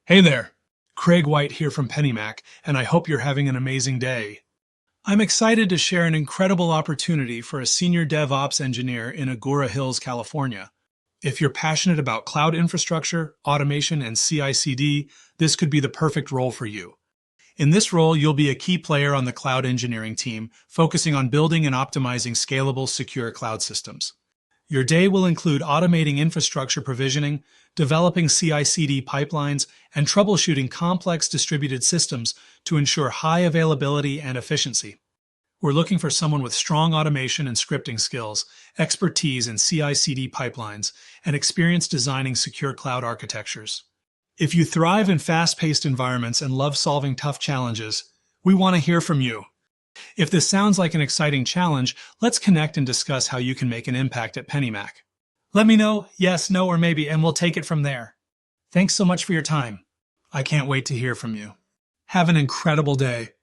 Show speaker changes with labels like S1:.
S1: Hey there, Craig White here from PennyMac, and I hope you're having an amazing day. I'm excited to share an incredible opportunity for a senior DevOps engineer in Agoura Hills, California. If you're passionate about cloud infrastructure, automation, and CI/CD, this could be the perfect role for you. In this role, you'll be a key player on the cloud engineering team, focusing on building and optimizing scalable, secure cloud systems. Your day will include automating infrastructure provisioning, developing CI/CD pipelines, and troubleshooting complex distributed systems to ensure high availability and efficiency. We're looking for someone with strong automation and scripting skills, expertise in CI/CD pipelines, and experience designing secure cloud architectures. If you thrive in fast-paced environments and love solving tough challenges, we want to hear from you. If this sounds like an exciting challenge, let's connect and discuss how you can make an impact at PennyMac. Let me know, yes, no, or maybe, and we'll take it from there. Thanks so much for your time. I can't wait to hear from you. Have an incredible day.